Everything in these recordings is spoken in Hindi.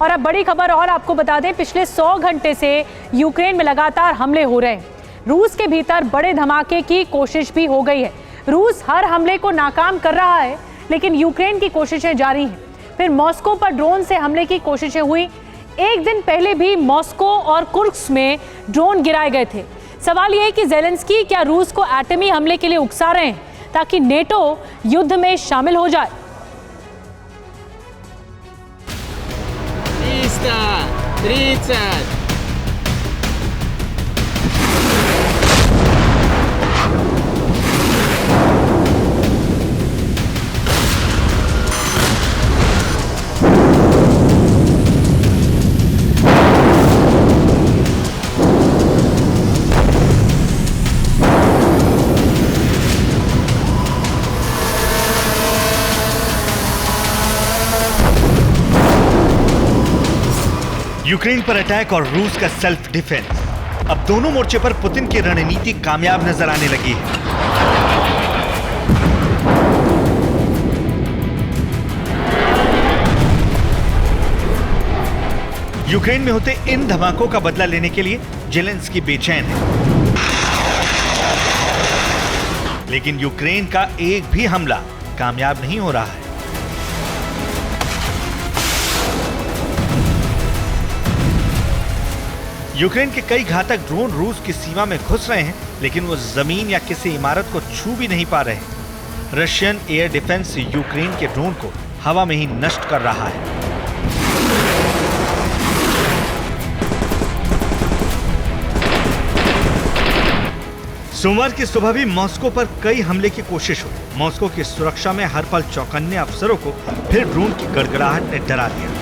और अब बड़ी खबर और आपको बता दें, पिछले 100 घंटे से यूक्रेन में लगातार हमले हो रहे हैं। रूस के भीतर बड़े धमाके की कोशिश भी हो गई है। रूस हर हमले को नाकाम कर रहा है, लेकिन यूक्रेन की कोशिशें जारी हैं। फिर मॉस्को पर ड्रोन से हमले की कोशिशें हुई। एक दिन पहले भी मॉस्को और कुर्स्क में ड्रोन गिराए गए थे। सवाल यह है कि ज़ेलेंस्की क्या रूस को एटमी हमले के लिए उकसा रहे हैं ताकि नेटो युद्ध में शामिल हो जाए। यूक्रेन पर अटैक और रूस का सेल्फ डिफेंस। अब दोनों मोर्चे पर पुतिन की रणनीति कामयाब नजर आने लगी है। यूक्रेन में होते इन धमाकों का बदला लेने के लिए ज़ेलेंस्की बेचैन है, लेकिन यूक्रेन का एक भी हमला कामयाब नहीं हो रहा है। यूक्रेन के कई घातक ड्रोन रूस की सीमा में घुस रहे हैं, लेकिन वो जमीन या किसी इमारत को छू भी नहीं पा रहे। रशियन एयर डिफेंस यूक्रेन के ड्रोन को हवा में ही नष्ट कर रहा है। सोमवार की सुबह भी मॉस्को पर कई हमले की कोशिश हुई। मॉस्को की सुरक्षा में हर पल चौकन्ने अफसरों को फिर ड्रोन की गड़गड़ाहट ने डरा दिया।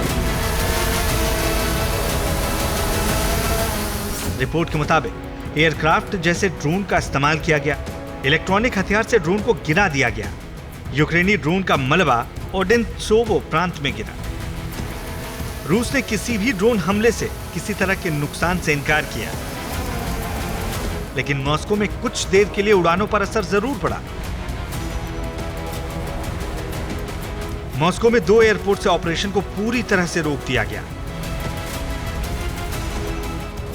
रिपोर्ट के मुताबिक एयरक्राफ्ट जैसे ड्रोन का इस्तेमाल किया गया। इलेक्ट्रॉनिक हथियार से ड्रोन को गिरा दिया गया। यूक्रेनी ड्रोन का मलबा ओडेंत्सोवो प्रांत में गिरा। रूस ने किसी भी ड्रोन हमले से किसी तरह के नुकसान से इनकार किया, लेकिन मॉस्को में कुछ देर के लिए उड़ानों पर असर जरूर पड़ा। मॉस्को में 2 एयरपोर्ट से ऑपरेशन को पूरी तरह से रोक दिया गया।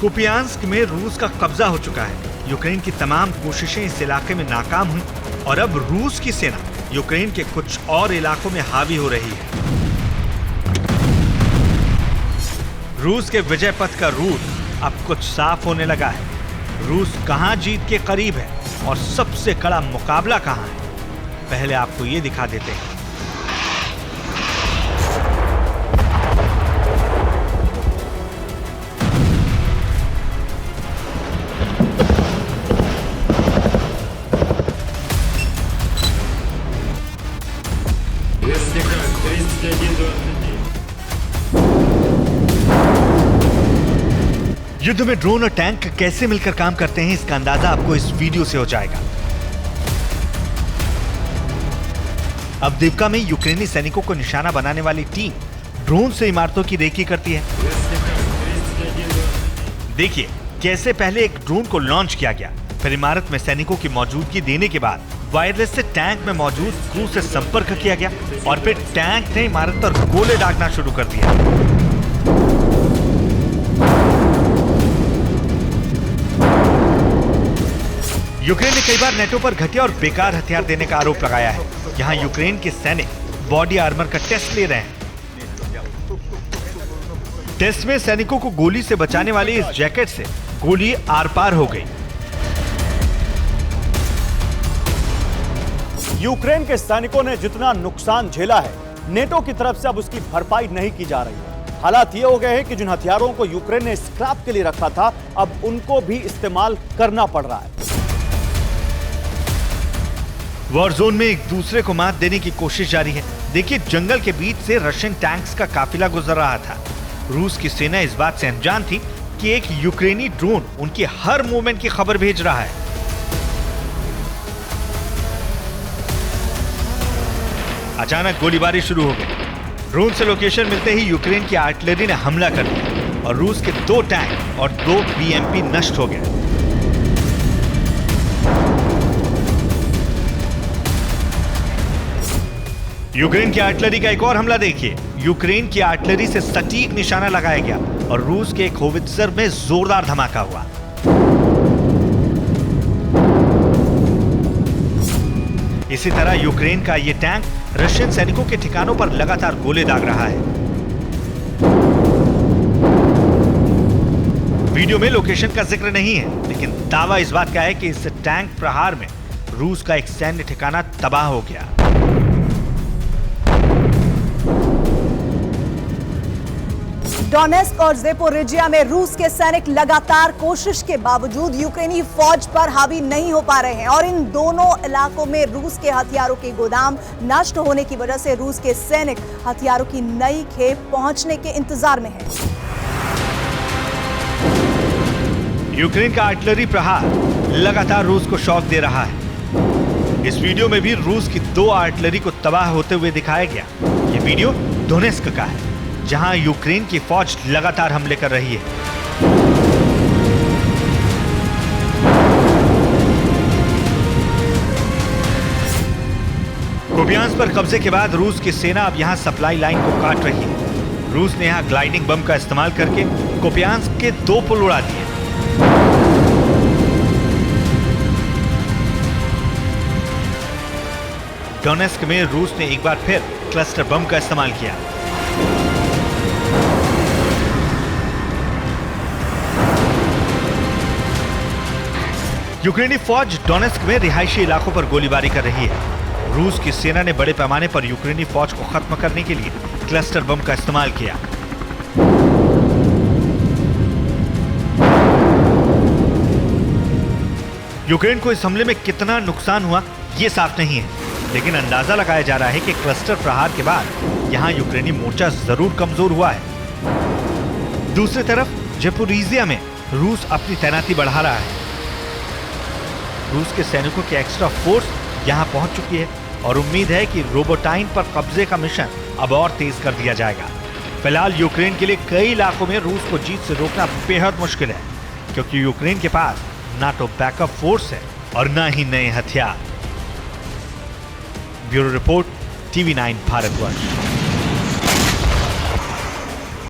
कुपियांस्क में रूस का कब्जा हो चुका है। यूक्रेन की तमाम कोशिशें इस इलाके में नाकाम हुई और अब रूस की सेना यूक्रेन के कुछ और इलाकों में हावी हो रही है। रूस के विजय पथ का रूट अब कुछ साफ होने लगा है। रूस कहां जीत के करीब है और सबसे कड़ा मुकाबला कहां है, पहले आपको ये दिखा देते हैं। युद्ध में ड्रोन और टैंक कैसे मिलकर काम करते हैं, इसका अंदाजा आपको इस वीडियो से हो जाएगा। अब दिव्का में यूक्रेनी सैनिकों को निशाना बनाने वाली टीम ड्रोन से इमारतों की रेकी करती है। देखिए कैसे पहले एक ड्रोन को लॉन्च किया गया, फिर इमारत में सैनिकों की मौजूदगी देने के बाद वायरलेस से टैंक में मौजूद क्रू से संपर्क किया गया और फिर टैंक ने इमारत पर गोले दागना शुरू कर दिया। यूक्रेन ने कई बार नेटो पर घटिया और बेकार हथियार देने का आरोप लगाया है। यहाँ यूक्रेन के सैनिक बॉडी आर्मर का टेस्ट ले रहे हैं। टेस्ट में सैनिकों को गोली से बचाने वाली इस जैकेट से गोली आर पार हो गई। यूक्रेन के सैनिकों ने जितना नुकसान झेला है, नेटो की तरफ से अब उसकी भरपाई नहीं की जा रही है। हालात ये हो गए हैं कि जिन हथियारों को यूक्रेन ने स्क्रैप के लिए रखा था, अब उनको भी इस्तेमाल करना पड़ रहा है। वॉर जोन में एक दूसरे को मात देने की कोशिश जारी है। देखिए जंगल के बीच से रशियन टैंक्स का काफिला गुजर रहा था। रूस की सेना इस बात से अनजान थी कि एक यूक्रेनी ड्रोन उनकी हर मूवमेंट की खबर भेज रहा है। अचानक गोलीबारी शुरू हो गई। ड्रोन से लोकेशन मिलते ही यूक्रेन की आर्टिलरी ने हमला कर दिया और रूस के 2 टैंक और 2 बीएमपी नष्ट हो गए। यूक्रेन की आर्टिलरी का एक और हमला देखिए। यूक्रेन की आर्टिलरी से सटीक निशाना लगाया गया और रूस के एक होवित्जर में जोरदार धमाका हुआ। इसी तरह यूक्रेन का यह टैंक रशियन सैनिकों के ठिकानों पर लगातार गोले दाग रहा है। वीडियो में लोकेशन का जिक्र नहीं है, लेकिन दावा इस बात का है कि इस टैंक प्रहार में रूस का एक सैन्य ठिकाना तबाह हो गया। डोनेस्क और ज़ेपोरिजिया में रूस के सैनिक लगातार कोशिश के बावजूद यूक्रेनी फौज पर हावी नहीं हो पा रहे हैं और इन दोनों इलाकों में रूस के हथियारों के गोदाम नष्ट होने की वजह से रूस के सैनिक हथियारों की नई खेप पहुंचने के इंतजार में हैं। यूक्रेन का आर्टिलरी प्रहार लगातार रूस को शॉक दे रहा है। इस वीडियो में भी रूस की 2 आर्टिलरी को तबाह होते हुए दिखाया गया। यह वीडियो डोनेस्क का है, जहां यूक्रेन की फौज लगातार हमले कर रही है। कुपियांस्क पर कब्जे के बाद रूस की सेना अब यहां सप्लाई लाइन को काट रही है। रूस ने यहां ग्लाइडिंग बम का इस्तेमाल करके कुपियांस्क के 2 पुल उड़ा दिए। डोनेस्क में रूस ने एक बार फिर क्लस्टर बम का इस्तेमाल किया। यूक्रेनी फौज डोनेस्क में रिहायशी इलाकों पर गोलीबारी कर रही है। रूस की सेना ने बड़े पैमाने पर यूक्रेनी फौज को खत्म करने के लिए क्लस्टर बम का इस्तेमाल किया। यूक्रेन को इस हमले में कितना नुकसान हुआ यह साफ नहीं है, लेकिन अंदाजा लगाया जा रहा है कि क्लस्टर प्रहार के बाद यहां यूक्रेनी मोर्चा जरूर कमजोर हुआ है। दूसरी तरफ ज़ेपोरिजिया में रूस अपनी तैनाती बढ़ा रहा है। रूस के सैनिकों की एक्स्ट्रा फोर्स यहां पहुंच चुकी है और उम्मीद है कि रोबोटाइन पर कब्जे का मिशन अब और तेज कर दिया जाएगा। फिलहाल यूक्रेन के लिए कई इलाकों में रूस को जीत से रोकना बेहद मुश्किल है, क्योंकि यूक्रेन के पास ना तो बैकअप फोर्स है और ना ही नए हथियार। Bureau report, TV9 Bharatvarsh.